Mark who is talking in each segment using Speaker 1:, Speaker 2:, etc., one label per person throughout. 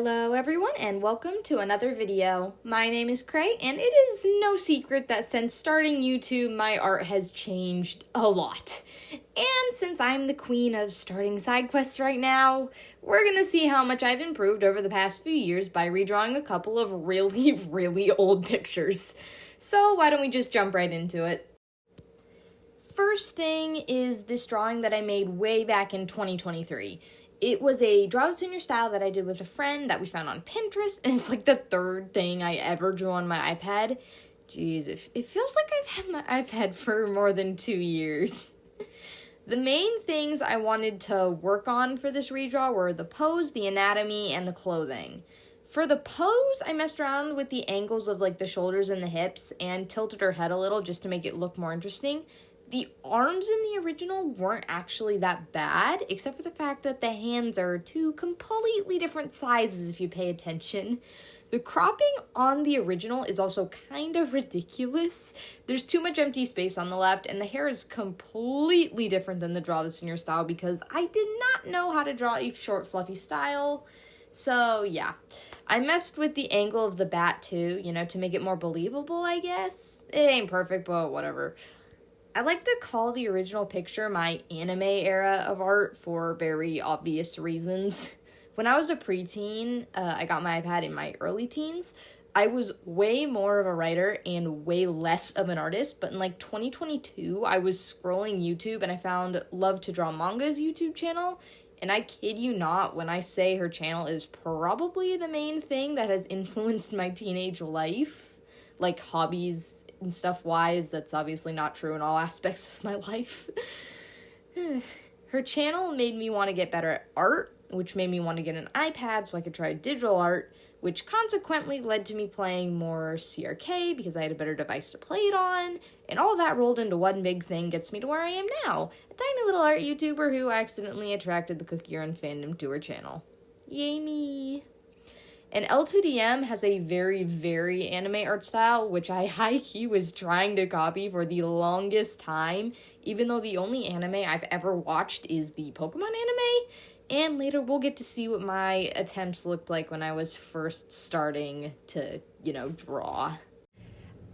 Speaker 1: Hello everyone and welcome to another video. My name is Kray and it is no secret that since starting YouTube my art has changed a lot. And since I'm the queen of starting side quests right now, we're gonna see how much I've improved over the past few years by redrawing a couple of really old pictures. So why don't we just jump right into it. First thing is this drawing that I made way back in 2023. It was a draw this in your style that I did with a friend that we found on Pinterest, and it's like the third thing I ever drew on my iPad. Jeez, it feels like I've had my iPad for more than 2 years. The main things I wanted to work on for this redraw were the pose, the anatomy, and the clothing. For the pose, I messed around with the angles of like the shoulders and the hips and tilted her head a little just to make it look more interesting. The arms in the original weren't actually that bad, except for the fact that the hands are two completely different sizes if you pay attention. The cropping on the original is also kind of ridiculous. There's too much empty space on the left, and the hair is completely different than the draw this in your style because I did not know how to draw a short, fluffy style. So, yeah. I messed with the angle of the bat too, to make it more believable, I guess. It ain't perfect, but whatever. I like to call the original picture my anime era of art for very obvious reasons. When I was a preteen, I got my iPad in my early teens. I was way more of a writer and way less of an artist, but in like 2022, I was scrolling YouTube and I found Love to Draw Manga's YouTube channel, and I kid you not when I say her channel is probably the main thing that has influenced my teenage life, like hobbies and stuff wise. That's obviously not true in all aspects of my life. Her channel made me want to get better at art, which made me want to get an iPad so I could try digital art, which consequently led to me playing more CRK because I had a better device to play it on, and all that rolled into one big thing gets me to where I am now, a tiny little art YouTuber who accidentally attracted the Cookie Run fandom to her channel. Yay me! And L2DM has a very anime art style, which I high-key was trying to copy for the longest time, even though the only anime I've ever watched is the Pokemon anime, and later we'll get to see what my attempts looked like when I was first starting to, draw.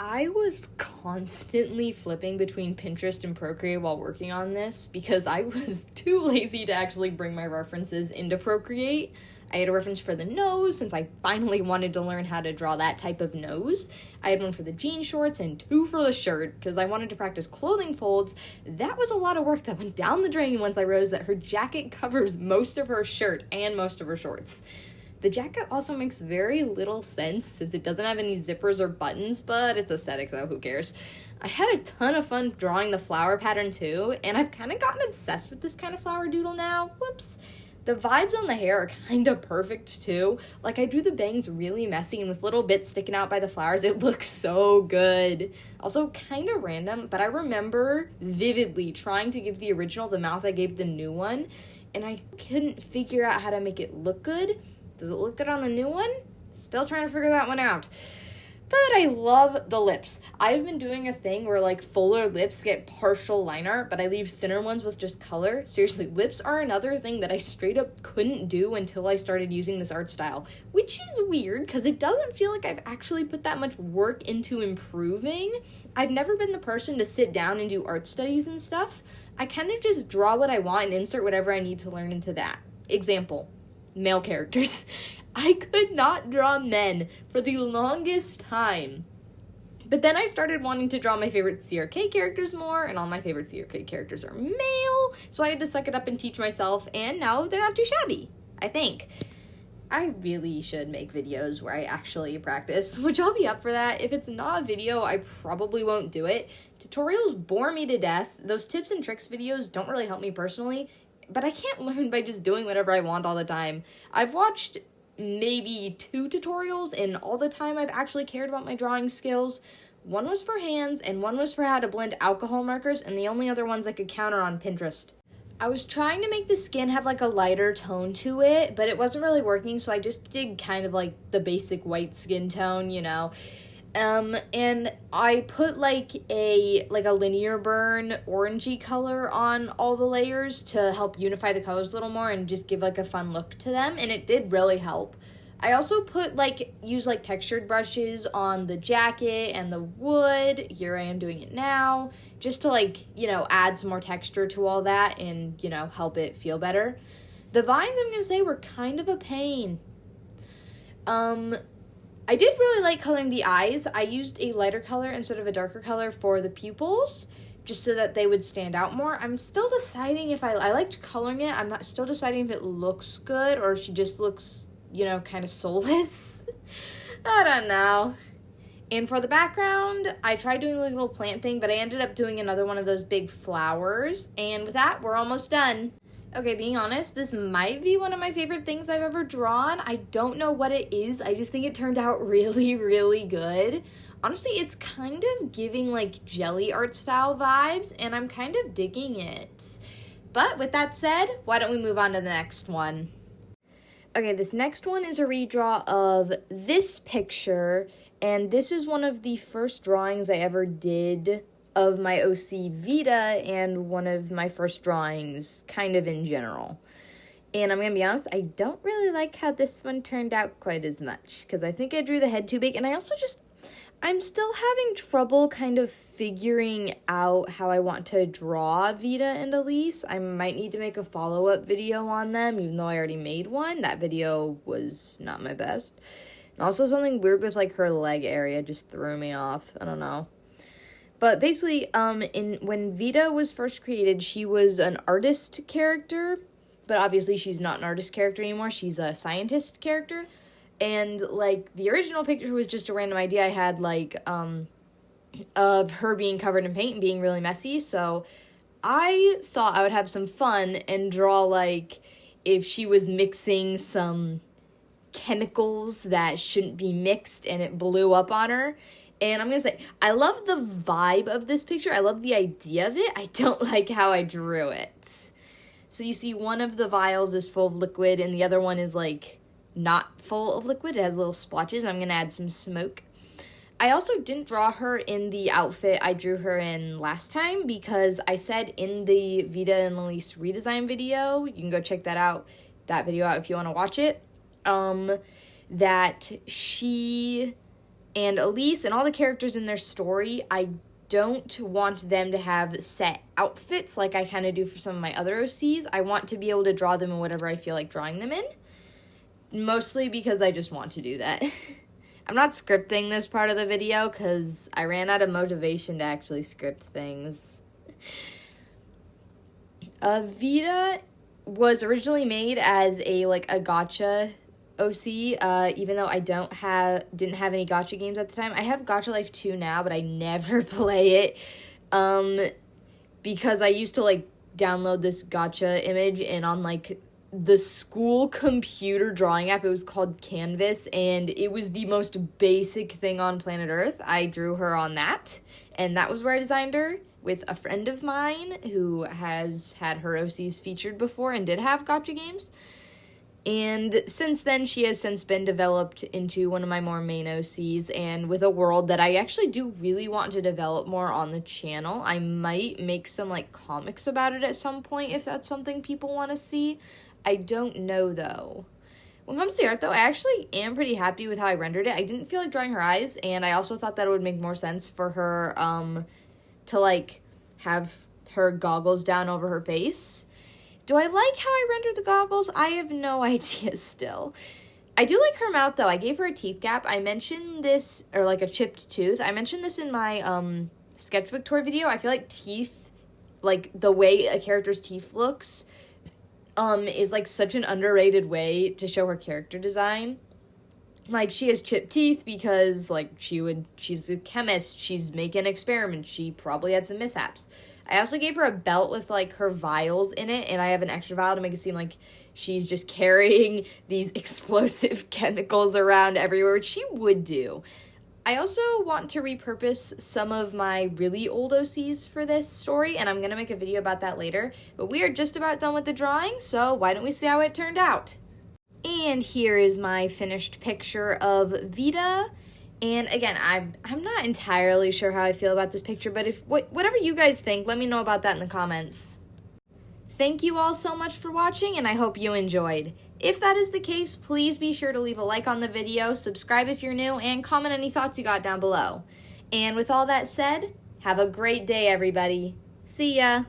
Speaker 1: I was constantly flipping between Pinterest and Procreate while working on this because I was too lazy to actually bring my references into Procreate. I had a reference for the nose, since I finally wanted to learn how to draw that type of nose. I had one for the jean shorts and two for the shirt, because I wanted to practice clothing folds. That was a lot of work that went down the drain once I realized that her jacket covers most of her shirt and most of her shorts. The jacket also makes very little sense, since it doesn't have any zippers or buttons, but it's aesthetic, so who cares. I had a ton of fun drawing the flower pattern too, and I've kind of gotten obsessed with this kind of flower doodle now. Whoops. The vibes on the hair are kind of perfect too. Like, I drew the bangs really messy and with little bits sticking out by the flowers. It looks so good. Also kind of random, but I remember vividly trying to give the original the mouth I gave the new one, and I couldn't figure out how to make it look good. Does it look good on the new one? Still trying to figure that one out. But I love the lips. I've been doing a thing where like fuller lips get partial line art, but I leave thinner ones with just color. Seriously, lips are another thing that I straight up couldn't do until I started using this art style, which is weird because it doesn't feel like I've actually put that much work into improving. I've never been the person to sit down and do art studies and stuff. I kind of just draw what I want and insert whatever I need to learn into that. Example, male characters. I could not draw men for the longest time. But then I started wanting to draw my favorite CRK characters more, and all my favorite CRK characters are male, so I had to suck it up and teach myself, and now they're not too shabby, I think. I really should make videos where I actually practice, which I'll be up for that. If it's not a video, I probably won't do it. Tutorials bore me to death. Those tips and tricks videos don't really help me personally, but I can't learn by just doing whatever I want all the time. I've watched maybe 2 tutorials in all the time I've actually cared about my drawing skills. One was for hands and one was for how to blend alcohol markers, and the only other ones I could counter on Pinterest. I was trying to make the skin have like a lighter tone to it, but it wasn't really working, so I just did kind of like the basic white skin tone, And I put like a linear burn orangey color on all the layers to help unify the colors a little more and just give like a fun look to them, and it did really help. I also use textured brushes on the jacket and the wood. Here I am doing it now, just to add some more texture to all that and, help it feel better. The vines, I'm going to say, were kind of a pain. I did really like coloring the eyes. I used a lighter color instead of a darker color for the pupils, just so that they would stand out more. I'm still deciding if I liked coloring it. I'm not still deciding if it looks good or if she just looks, kind of soulless. I don't know. And for the background, I tried doing a little plant thing, but I ended up doing another one of those big flowers. And with that, we're almost done. Okay, being honest, this might be one of my favorite things I've ever drawn. I don't know what it is. I just think it turned out really, really good. Honestly, it's kind of giving jelly art style vibes, and I'm kind of digging it. But with that said, why don't we move on to the next one? Okay, this next one is a redraw of this picture, and this is one of the first drawings I ever did of my OC Vita and one of my first drawings kind of in general. And I'm going to be honest, I don't really like how this one turned out quite as much because I think I drew the head too big, and I also I'm still having trouble kind of figuring out how I want to draw Vita and Elise. I might need to make a follow-up video on them, even though I already made one. That video was not my best. And also something weird with her leg area just threw me off. I don't know. But basically, when Vita was first created, she was an artist character, but obviously she's not an artist character anymore. She's a scientist character. And, the original picture was just a random idea I had, of her being covered in paint and being really messy. So I thought I would have some fun and draw, if she was mixing some chemicals that shouldn't be mixed and it blew up on her. And I'm going to say, I love the vibe of this picture. I love the idea of it. I don't like how I drew it. So you see one of the vials is full of liquid and the other one is, not full of liquid. It has little splotches, and I'm going to add some smoke. I also didn't draw her in the outfit I drew her in last time because I said in the Vita and Elise redesign video, you can go check that video out if you want to watch it, that she and Elise and all the characters in their story, I don't want them to have set outfits like I kind of do for some of my other OCs. I want to be able to draw them in whatever I feel like drawing them in. Mostly because I just want to do that. I'm not scripting this part of the video because I ran out of motivation to actually script things. Vita was originally made as a gacha OC, even though I didn't have any gacha games at the time. I have Gacha Life 2 now, but I never play it, because I used to download this gacha image and on the school computer drawing app, it was called Canvas, and it was the most basic thing on planet Earth. I drew her on that, and that was where I designed her with a friend of mine who has had her OCs featured before and did have gacha games. And since then, she has since been developed into one of my more main OCs, and with a world that I actually do really want to develop more on the channel. I might make some comics about it at some point if that's something people want to see. I don't know, though. When it comes to the art, though, I actually am pretty happy with how I rendered it. I didn't feel like drawing her eyes, and I also thought that it would make more sense for her to, have her goggles down over her face. Do I like how I rendered the goggles? I have no idea still. I do like her mouth, though. I gave her a teeth gap. I mentioned this, or a chipped tooth. I mentioned this in my sketchbook tour video. I feel like teeth, the way a character's teeth looks, is such an underrated way to show her character design. She has chipped teeth because she's a chemist, she's making experiments, she probably had some mishaps. I also gave her a belt with her vials in it, and I have an extra vial to make it seem like she's just carrying these explosive chemicals around everywhere, which she would do. I also want to repurpose some of my really old OCs for this story, and I'm going to make a video about that later. But we are just about done with the drawing, so why don't we see how it turned out? And here is my finished picture of Vita. And again, I'm not entirely sure how I feel about this picture, but whatever you guys think, let me know about that in the comments. Thank you all so much for watching, and I hope you enjoyed. If that is the case, please be sure to leave a like on the video, subscribe if you're new, and comment any thoughts you got down below. And with all that said, have a great day, everybody. See ya!